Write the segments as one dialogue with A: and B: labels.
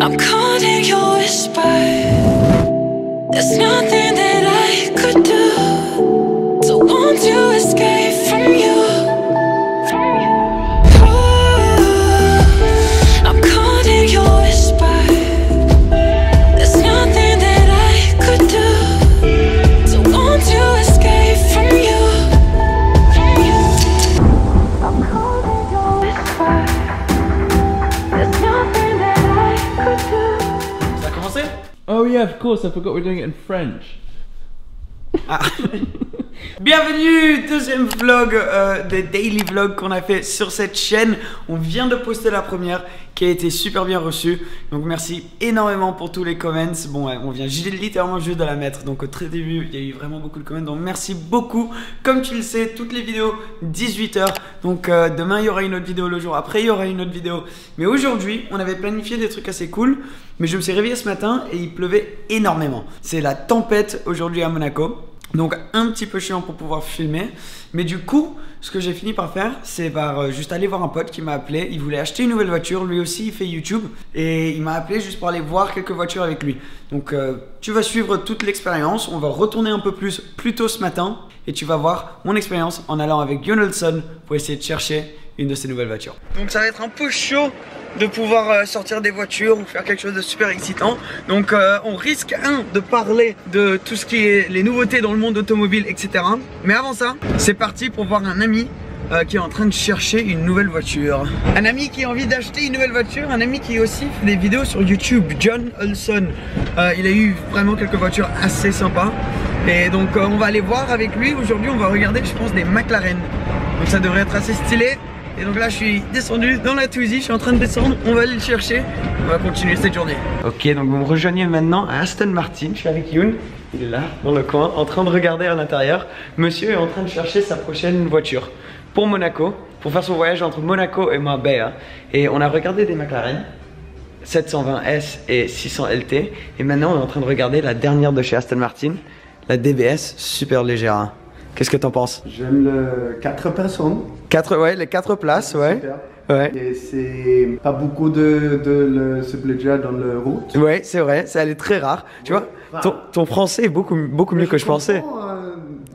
A: I'm caught in your whisper. There's nothing that I could do to want to escape from you. I'm caught in your whisper. There's nothing that I could do to want to escape from you. I'm caught in your whisper. There's nothing that I could do.
B: Ça a commencé?
C: Oh yeah, of course, I forgot we're doing it in French.
B: Ah. Bienvenue, deuxième vlog des daily vlogs qu'on a fait sur cette chaîne. On vient de poster la première qui a été super bien reçue. Donc merci énormément pour tous les comments. Bon ouais, on vient littéralement juste de la mettre. Donc au très début il y a eu vraiment beaucoup de comments. Donc merci beaucoup. Comme tu le sais, toutes les vidéos 18h. Donc demain il y aura une autre vidéo, le jour après il y aura une autre vidéo. Mais aujourd'hui on avait planifié des trucs assez cool. Mais je me suis réveillé ce matin et il pleuvait énormément. C'est la tempête aujourd'hui à Monaco. Donc un petit peu chiant pour pouvoir filmer. Mais du coup, ce que j'ai fini par faire, c'est par juste aller voir un pote qui m'a appelé. Il voulait acheter une nouvelle voiture, lui aussi il fait YouTube. Et il m'a appelé juste pour aller voir quelques voitures avec lui. Donc tu vas suivre toute l'expérience. On va retourner un peu plus tôt ce matin. Et tu vas voir mon expérience en allant avec Jonelson pour essayer de chercher une de ces nouvelles voitures. Donc ça va être un peu chaud de pouvoir sortir des voitures ou faire quelque chose de super excitant. Donc on risque de parler de tout ce qui est les nouveautés dans le monde automobile, etc. Mais avant ça, c'est parti pour voir un ami qui est en train de chercher une nouvelle voiture. Un ami qui a envie d'acheter une nouvelle voiture, un ami qui aussi fait des vidéos sur YouTube, John Olson. Il a eu vraiment quelques voitures assez sympas. Et donc on va aller voir avec lui. Aujourd'hui on va regarder, je pense, des McLaren. Donc ça devrait être assez stylé. Et donc là je suis descendu dans la Twizy, je suis en train de descendre, on va aller le chercher, on va continuer cette journée. Ok, donc vous me rejoignez maintenant à Aston Martin, je suis avec Youn, il est là dans le coin en train de regarder à l'intérieur. Monsieur est en train de chercher sa prochaine voiture pour Monaco, pour faire son voyage entre Monaco et Marbella. Et on a regardé des McLaren 720S et 600 LT. Et maintenant on est en train de regarder la dernière de chez Aston Martin, la DBS super légère. Qu'est-ce que t'en penses?
D: J'aime le 4 personnes.
B: Ouais, les 4 places, ouais.
D: Super.
B: Ouais.
D: Et c'est pas beaucoup de subledger dans la route.
B: Ouais, c'est vrai, ça elle est très rare. Tu vois, ton français est beaucoup mieux que je pensais.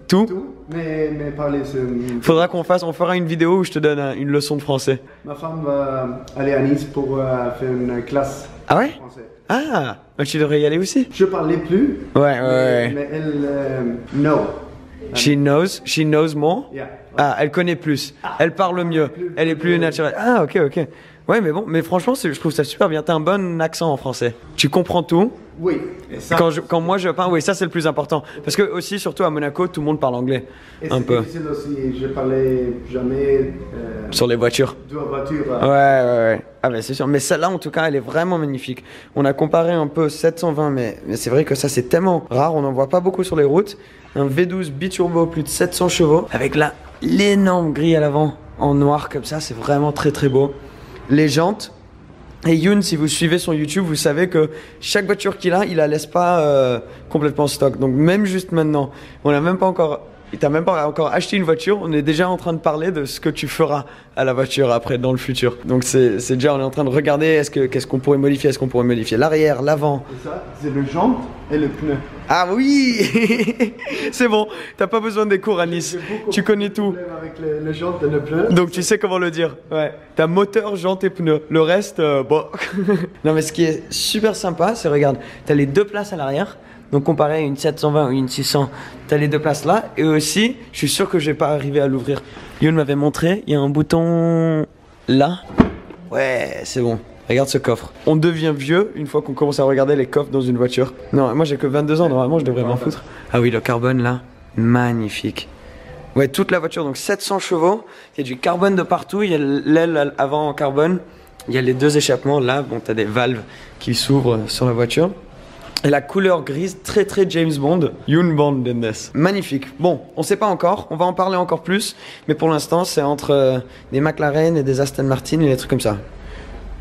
B: Tout.
D: Mais parler, c'est...
B: Faudra on fera une vidéo où je te donne une leçon de français.
D: Ma femme va aller à Nice pour faire une classe.
B: Ah ouais?
D: Français.
B: Ah, bah tu devrais y aller aussi.
D: Je parlais plus.
B: Ouais.
D: Mais elle, no.
B: She knows more.
D: Yeah.
B: Ah, elle connaît plus. Elle parle mieux. Elle est plus naturelle. Ah, ok. Ouais, mais bon, mais franchement, je trouve ça super bien. T'as un bon accent en français. Tu comprends tout.
D: Oui. Et ça,
B: quand moi je parle, oui, ça c'est le plus important. Parce que aussi, surtout à Monaco, tout le monde parle anglais.
D: et
B: Un peu.
D: c'est difficile aussi. Je parlais jamais
B: Sur les voitures.
D: de la voiture.
B: Ouais. Ah ben c'est sûr. Mais celle-là, en tout cas, elle est vraiment magnifique. On a comparé un peu 720, mais c'est vrai que ça c'est tellement rare. On n'en voit pas beaucoup sur les routes. Un V12 biturbo, plus de 700 chevaux, avec là l'énorme grille à l'avant en noir comme ça, c'est vraiment très beau. Les jantes. Et Youn, si vous suivez son YouTube, vous savez que chaque voiture qu'il a, il la laisse pas complètement stock. Donc même juste maintenant, on n'a même pas encore... T'as même pas encore acheté une voiture, on est déjà en train de parler de ce que tu feras à la voiture après, dans le futur. Donc c'est déjà, on est en train de regarder qu'est-ce qu'on pourrait modifier, l'arrière, l'avant.
D: Et ça, c'est le jante et le pneu.
B: Ah oui. C'est bon, t'as pas besoin des cours à Nice, tu connais tout.
D: Avec le jante et le pneu.
B: Donc tu sais comment le dire. Ouais. T'as moteur, jante et pneu. Le reste, bon. Non mais ce qui est super sympa, c'est regarde, t'as les 2 places à l'arrière. Donc comparé à une 720 ou une 600, t'as les 2 places là. Et aussi, je suis sûr que je vais pas arriver à l'ouvrir. Youn m'avait montré, il y a un bouton là. Ouais, c'est bon. Regarde ce coffre. On devient vieux une fois qu'on commence à regarder les coffres dans une voiture. Non, moi j'ai que 22 ans, normalement je devrais m'en foutre. Ah oui, le carbone là, magnifique. Ouais, toute la voiture, donc 700 chevaux. Il y a du carbone de partout, il y a l'aile avant en carbone. Il y a les 2 échappements là, bon t'as des valves qui s'ouvrent sur la voiture. Et la couleur grise, très James Bond. Youn Bond in this. Magnifique. Bon, on sait pas encore, on va en parler encore plus. Mais pour l'instant, c'est entre des McLaren et des Aston Martin et des trucs comme ça.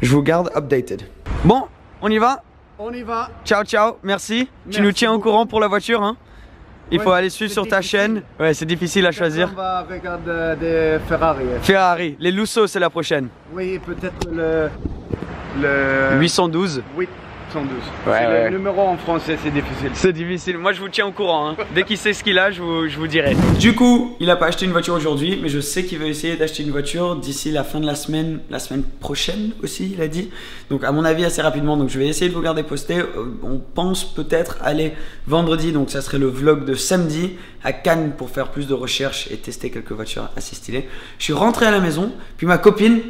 B: Je vous garde updated. Bon, on y va?
D: On y va.
B: Ciao, merci. Tu nous tiens au courant pour la voiture, hein? Il faut aller suivre sur ta chaîne. Ouais, c'est difficile à choisir.
D: On va regarder des Ferrari.
B: Ferrari. Les Lusso, c'est la prochaine.
D: Oui, peut-être le Le
B: 812.
D: 812.
B: Ouais,
D: C'est
B: ouais.
D: le numéro en français, c'est difficile.
B: C'est difficile. Moi, je vous tiens au courant. Hein. Dès qu'il sait ce qu'il a, je vous dirai. Du coup, il n'a pas acheté une voiture aujourd'hui, mais je sais qu'il veut essayer d'acheter une voiture d'ici la fin de la semaine prochaine aussi, il a dit. Donc, à mon avis, assez rapidement. Donc, je vais essayer de vous garder posté. On pense peut-être aller vendredi, donc ça serait le vlog de samedi à Cannes pour faire plus de recherches et tester quelques voitures assez stylées. Je suis rentré à la maison, puis ma copine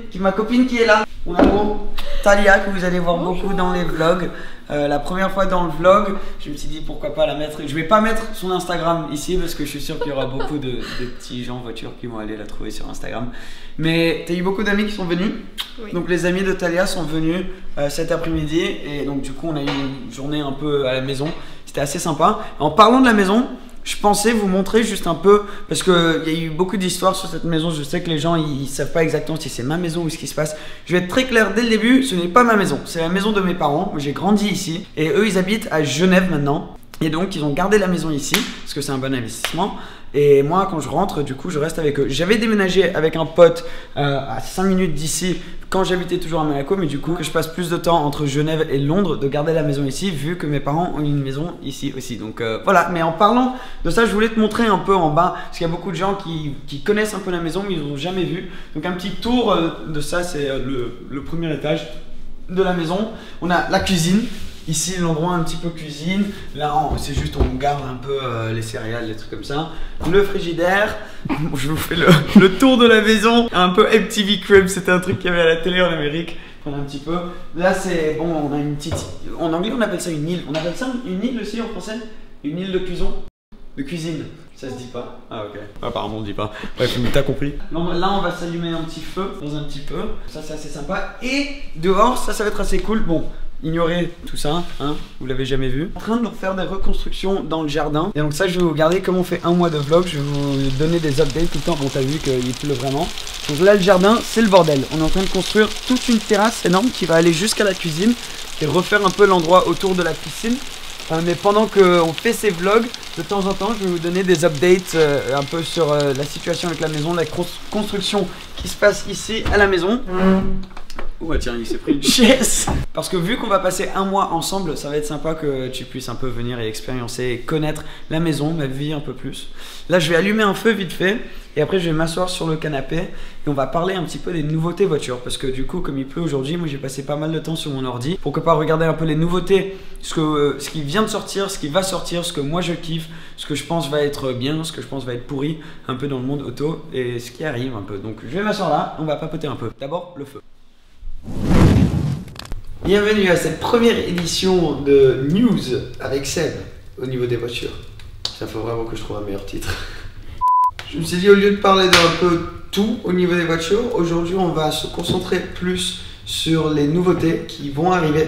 B: qui est là, mon amour, Talia, que vous allez voir beaucoup dans les vlogs. La première fois dans le vlog, je me suis dit pourquoi pas la mettre. Je vais pas mettre son Instagram ici parce que je suis sûr qu'il y aura beaucoup de petits gens voitures qui vont aller la trouver sur Instagram. Mais tu as eu beaucoup d'amis qui sont venus.
E: Oui.
B: Donc les amis de Talia sont venus cet après-midi et donc du coup on a eu une journée un peu à la maison. C'était assez sympa. En parlant de la maison, je pensais vous montrer juste un peu, parce qu'il y a eu beaucoup d'histoires sur cette maison. Je sais que les gens ils savent pas exactement si c'est ma maison ou ce qui se passe. Je vais être très clair dès le début, ce n'est pas ma maison, c'est la maison de mes parents. Moi j'ai grandi ici et eux ils habitent à Genève maintenant. Et donc ils ont gardé la maison ici, parce que c'est un bon investissement. Et moi quand je rentre, du coup je reste avec eux. J'avais déménagé avec un pote à 5 minutes d'ici quand j'habitais toujours à Monaco, mais du coup que je passe plus de temps entre Genève et Londres, de garder la maison ici, vu que mes parents ont une maison ici aussi. Donc voilà, mais en parlant de ça, je voulais te montrer un peu en bas, parce qu'il y a beaucoup de gens qui connaissent un peu la maison, mais ils n'ont jamais vu. Donc un petit tour de ça, c'est le premier étage de la maison. On a la cuisine. Ici, l'endroit un petit peu cuisine. Là, c'est juste on garde un peu les céréales, des trucs comme ça. Le frigidaire. Je vous fais le tour de la maison. Un peu MTV Cribs, c'était un truc qu'il y avait à la télé en Amérique. On a un petit peu. Là, c'est bon, on a une petite. En anglais, on appelle ça une île. On appelle ça une île aussi en français? Une île de cuisson? De cuisine. Ça se dit pas? Ah, ok. Apparemment, on dit pas. Bref, mais t'as compris. Non, là, on va s'allumer un petit feu dans un petit peu. Ça, c'est assez sympa. Et dehors, ça va être assez cool. Bon. Ignorez tout ça, hein, vous l'avez jamais vu. En train de faire des reconstructions dans le jardin. Et donc ça, je vais vous garder comme on fait un mois de vlog. Je vais vous donner des updates tout le temps. Bon, t'as vu qu'il pleut vraiment. Donc là, le jardin, c'est le bordel. On est en train de construire toute une terrasse énorme qui va aller jusqu'à la cuisine et refaire un peu l'endroit autour de la piscine. Mais pendant qu'on fait ces vlogs, de temps en temps, je vais vous donner des updates un peu sur la situation avec la maison, la construction qui se passe ici à la maison. Oh bah tiens, il s'est pris une chaise. Parce que vu qu'on va passer un mois ensemble, ça va être sympa que tu puisses un peu venir et expériencer et connaître la maison, ma vie un peu plus. Là, je vais allumer un feu vite fait et après je vais m'asseoir sur le canapé et on va parler un petit peu des nouveautés voitures. Parce que du coup, comme il pleut aujourd'hui, moi j'ai passé pas mal de temps sur mon ordi. Pourquoi pas regarder un peu les nouveautés, ce qui vient de sortir, ce qui va sortir, ce que moi je kiffe, ce que je pense va être bien, ce que je pense va être pourri un peu dans le monde auto et ce qui arrive un peu. Donc je vais m'asseoir là, on va papoter un peu. D'abord le feu. Bienvenue à cette première édition de News avec Seb au niveau des voitures. Ça faut vraiment que je trouve un meilleur titre. Je me suis dit au lieu de parler d'un peu tout au niveau des voitures, aujourd'hui on va se concentrer plus sur les nouveautés qui vont arriver.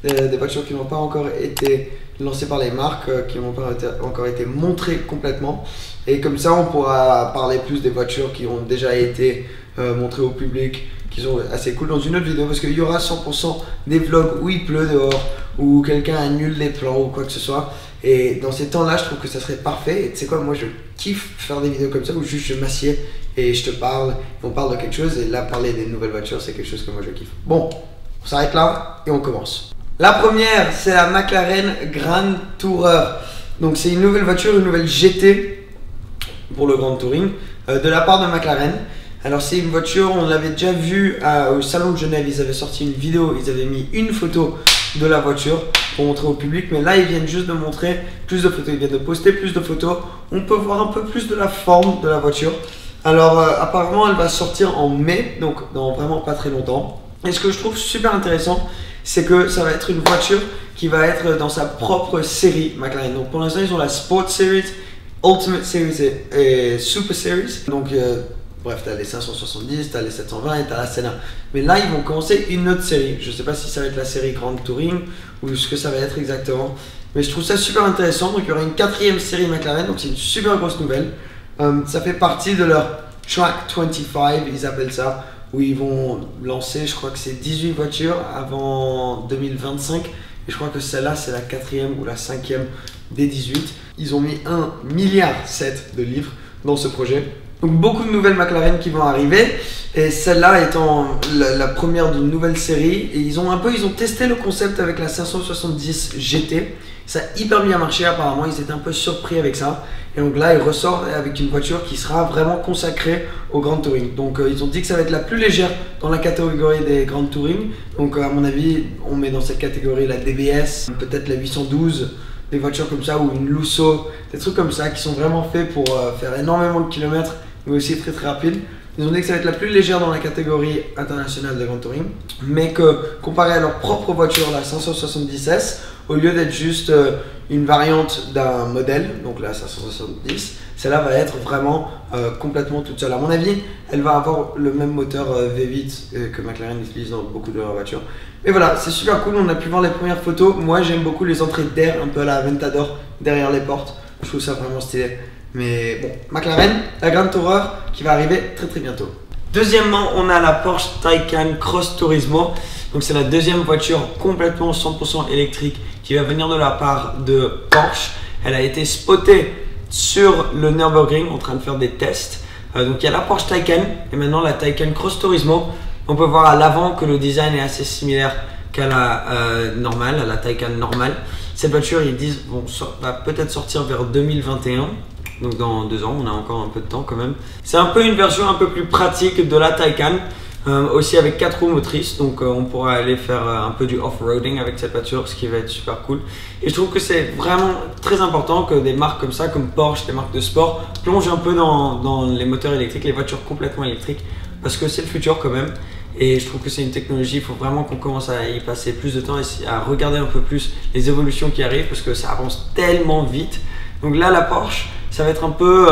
B: Des voitures qui n'ont pas encore été lancées par les marques, qui n'ont pas encore été montrées complètement. Et comme ça on pourra parler plus des voitures qui ont déjà été montrées au public, qui sont assez cool dans une autre vidéo, parce qu'il y aura 100% des vlogs où il pleut dehors, où quelqu'un annule les plans ou quoi que ce soit. Et dans ces temps là je trouve que ça serait parfait. Et tu sais quoi, moi je kiffe faire des vidéos comme ça où juste je m'assieds et je te parle, on parle de quelque chose. Et là parler des nouvelles voitures c'est quelque chose que moi je kiffe. Bon, on s'arrête là et on commence. La première c'est la McLaren Grand Tourer. Donc c'est une nouvelle voiture, une nouvelle GT pour le Grand Touring de la part de McLaren. Alors c'est une voiture, on l'avait déjà vu au salon de Genève, ils avaient sorti une vidéo, ils avaient mis une photo de la voiture pour montrer au public, mais là ils viennent juste de montrer plus de photos, ils viennent de poster plus de photos. On peut voir un peu plus de la forme de la voiture. Alors apparemment elle va sortir en mai, donc dans vraiment pas très longtemps. Et ce que je trouve super intéressant, c'est que ça va être une voiture qui va être dans sa propre série McLaren. Donc pour l'instant ils ont la Sport Series, Ultimate Series et Super Series. Donc bref, t'as les 570, t'as les 720 et t'as la Senna. Mais là, ils vont commencer une autre série. Je sais pas si ça va être la série Grand Touring ou ce que ça va être exactement. Mais je trouve ça super intéressant. Donc il y aura une 4e série McLaren. Donc c'est une super grosse nouvelle. Ça fait partie de leur Track 25, ils appellent ça. Où ils vont lancer, je crois que c'est 18 voitures avant 2025. Et je crois que celle-là, c'est la 4e ou la 5e des 18. Ils ont mis 1,7 milliard de livres dans ce projet. Donc beaucoup de nouvelles McLaren qui vont arriver. Et celle-là étant la première d'une nouvelle série. Et ils ont testé le concept avec la 570 GT. Ça a hyper bien marché apparemment, ils étaient un peu surpris avec ça. Et donc là, ils ressortent avec une voiture qui sera vraiment consacrée au Grand Touring. Donc ils ont dit que ça va être la plus légère dans la catégorie des Grand Touring. Donc à mon avis, on met dans cette catégorie la DBS, peut-être la 812, des voitures comme ça, ou une Lusso, des trucs comme ça qui sont vraiment faits pour faire énormément de kilomètres, mais aussi très très rapide. Ils ont dit que ça va être la plus légère dans la catégorie internationale de Grand Touring, mais que comparé à leur propre voiture, la 570S, au lieu d'être juste une variante d'un modèle, donc la 570, celle-là va être vraiment complètement toute seule. À mon avis, elle va avoir le même moteur V8 que McLaren utilise dans beaucoup de leurs voitures. Mais voilà, c'est super cool, on a pu voir les premières photos. Moi, j'aime beaucoup les entrées d'air, un peu à la Aventador, derrière les portes. Je trouve ça vraiment stylé. Mais bon, McLaren, la Grand Tourer qui va arriver très très bientôt. Deuxièmement, on a la Porsche Taycan Cross Turismo. Donc c'est la deuxième voiture complètement 100% électrique qui va venir de la part de Porsche. Elle a été spotée sur le Nürburgring en train de faire des tests. Donc il y a la Porsche Taycan et maintenant la Taycan Cross Turismo. On peut voir à l'avant que le design est assez similaire qu'à la normale, à la Taycan normale. Cette voiture, ils disent, va peut-être sortir vers 2021. Donc dans 2 ans, on a encore un peu de temps quand même. C'est un peu une version un peu plus pratique de la Taycan, aussi avec 4 roues motrices. Donc on pourra aller faire un peu du off-roading avec cette voiture, ce qui va être super cool. Et je trouve que c'est vraiment très important que des marques comme ça, comme Porsche, des marques de sport, plongent un peu dans les moteurs électriques, les voitures complètement électriques, parce que c'est le futur quand même. Et je trouve que c'est une technologie, il faut vraiment qu'on commence à y passer plus de temps et à regarder un peu plus les évolutions qui arrivent, parce que ça avance tellement vite. Donc là, la Porsche, ça va être un peu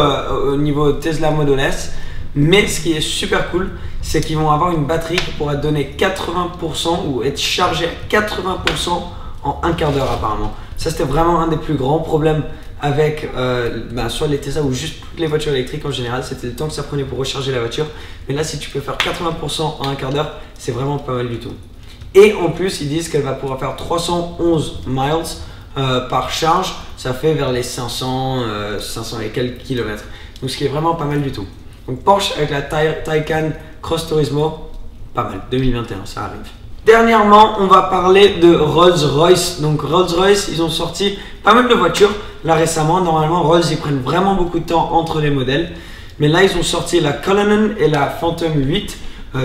B: au niveau Tesla Model S, mais ce qui est super cool, c'est qu'ils vont avoir une batterie qui pourra donner 80% ou être chargée à 80% en un quart d'heure apparemment. Ça, c'était vraiment un des plus grands problèmes avec soit les Tesla ou juste toutes les voitures électriques en général, c'était le temps que ça prenait pour recharger la voiture. Mais là, si tu peux faire 80% en un quart d'heure, c'est vraiment pas mal du tout. Et en plus, ils disent qu'elle va pouvoir faire 311 miles par charge. Ça fait vers les 500 et quelques kilomètres. Donc ce qui est vraiment pas mal du tout. Donc Porsche avec la Taycan Cross Turismo, pas mal. 2021, ça arrive. Dernièrement, on va parler de Rolls-Royce. Donc Rolls-Royce, ils ont sorti pas mal de voitures là récemment. Normalement, Rolls, ils prennent vraiment beaucoup de temps entre les modèles. Mais là, ils ont sorti la Cullinan et la Phantom 8.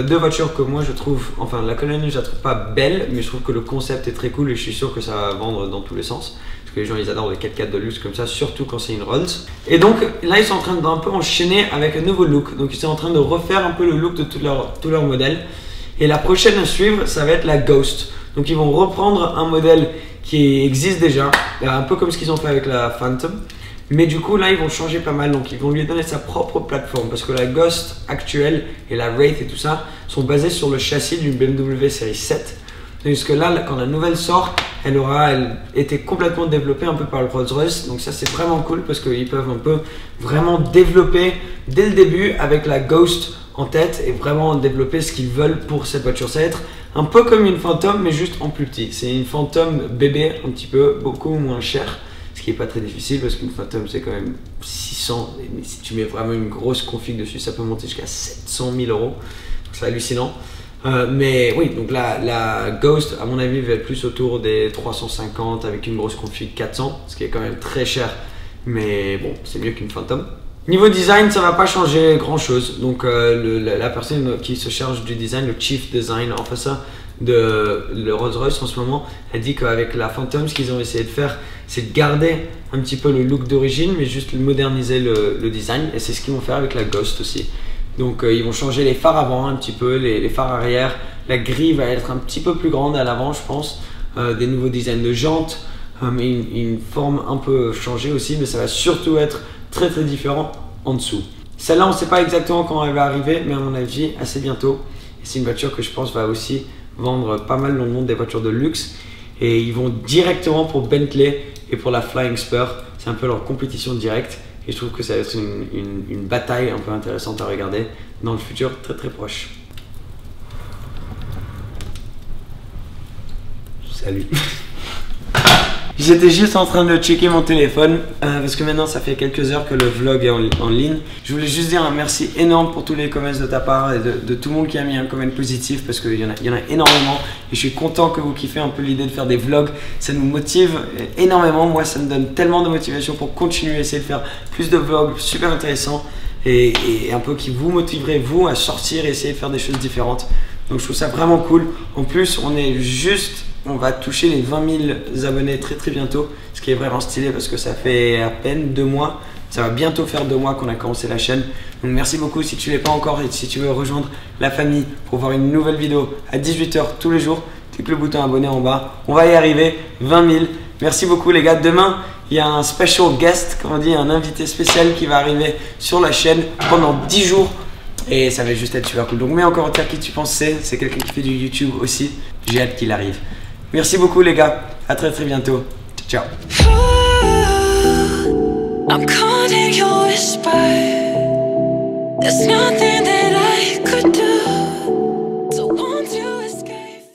B: Deux voitures que moi je trouve, enfin la Cullinan je la trouve pas belle, mais je trouve que le concept est très cool et je suis sûr que ça va vendre dans tous les sens. Parce que les gens ils adorent les 4x4 de luxe comme ça, surtout quand c'est une Rolls. Et donc là ils sont en train d'un peu enchaîner avec un nouveau look. Donc ils sont en train de refaire un peu le look de tous leurs modèles. Et la prochaine à suivre, ça va être la Ghost. Donc ils vont reprendre un modèle qui existe déjà, un peu comme ce qu'ils ont fait avec la Phantom. Mais du coup là ils vont changer pas mal, donc ils vont lui donner sa propre plateforme parce que la Ghost actuelle et la Wraith et tout ça sont basées sur le châssis d'une BMW série 7. Parce que là quand la nouvelle sort, elle aura été complètement développée un peu par le Rolls-Royce. Donc ça c'est vraiment cool parce qu'ils peuvent un peu vraiment développer dès le début avec la Ghost en tête et vraiment développer ce qu'ils veulent pour cette voiture. Ça va être un peu comme une Phantom mais juste en plus petit. C'est une Phantom bébé un petit peu, beaucoup moins chère. Ce qui n'est pas très difficile parce qu'une Phantom c'est quand même 600, mais si tu mets vraiment une grosse config dessus ça peut monter jusqu'à 700 000 euros, c'est hallucinant. Mais oui, donc la Ghost à mon avis va être plus autour des 350 avec une grosse config 400, ce qui est quand même très cher, mais bon c'est mieux qu'une Phantom. Niveau design ça va pas changer grand chose, donc la personne qui se charge du design, le Chief Design Officer de le Rolls-Royce en ce moment, elle dit qu'avec la Phantom ce qu'ils ont essayé de faire c'est de garder un petit peu le look d'origine mais juste moderniser le design, et c'est ce qu'ils vont faire avec la Ghost aussi. Donc ils vont changer les phares avant un petit peu, les phares arrière, la grille va être un petit peu plus grande à l'avant je pense, des nouveaux designs de jantes, une forme un peu changée aussi, mais ça va surtout être très très différent en dessous. Celle-là on ne sait pas exactement quand elle va arriver, mais à mon avis assez bientôt, et c'est une voiture que je pense va aussi vendre pas mal dans le monde des voitures de luxe, et ils vont directement pour Bentley et pour la Flying Spur, c'est un peu leur compétition directe, et je trouve que ça va être une bataille un peu intéressante à regarder dans le futur très très proche. Salut. J'étais juste en train de checker mon téléphone parce que maintenant ça fait quelques heures que le vlog est en ligne. Je voulais juste dire un merci énorme pour tous les comments de ta part et de tout le monde qui a mis un comment positif parce qu'il y en a énormément et je suis content que vous kiffez un peu l'idée de faire des vlogs. Ça nous motive énormément. Moi ça me donne tellement de motivation pour continuer à essayer de faire plus de vlogs super intéressants et un peu qui vous motiverait vous à sortir et essayer de faire des choses différentes. Donc je trouve ça vraiment cool. En plus on va toucher les 20 000 abonnés très bientôt, ce qui est vraiment stylé parce que ça fait à peine 2 mois. Ça va bientôt faire 2 mois qu'on a commencé la chaîne. Donc merci beaucoup si tu ne l'es pas encore et si tu veux rejoindre la famille pour voir une nouvelle vidéo à 18 h tous les jours, clique le bouton abonné en bas. On va y arriver, 20 000. Merci beaucoup les gars. Demain, il y a un special guest, comme on dit, un invité spécial qui va arriver sur la chaîne pendant 10 jours. Et ça va juste être super cool. Donc mets en commentaire qui tu penses c'est quelqu'un qui fait du YouTube aussi. J'ai hâte qu'il arrive. Merci beaucoup les gars, à très bientôt. Ciao.
A: I'm caught in your whisper. There's nothing that I could do.